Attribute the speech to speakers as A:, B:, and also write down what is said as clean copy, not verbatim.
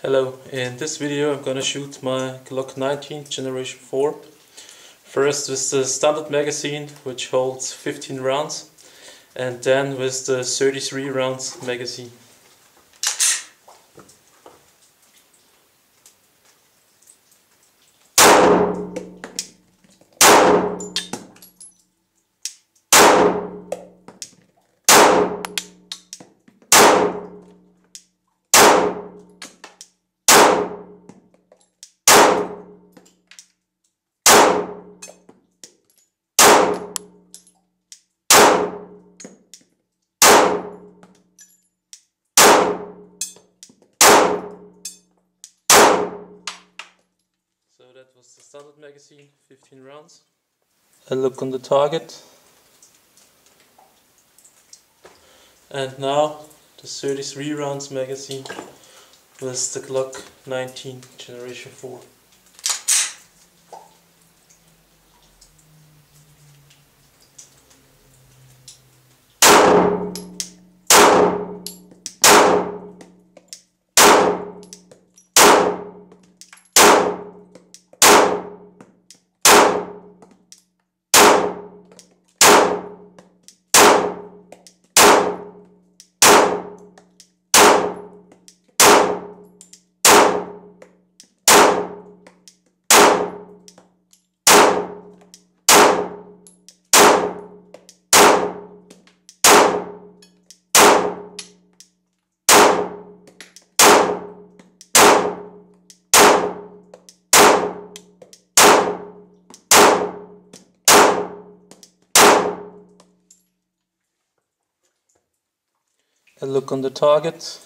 A: Hello, in this video I'm gonna shoot my Glock 19 Generation 4. First with the standard magazine, which holds 15 rounds, and then with the 33 rounds magazine. So that was the standard magazine, 15 rounds. A look on the target. And now the 33 rounds magazine with the Glock 19 Generation 4. A look on the target.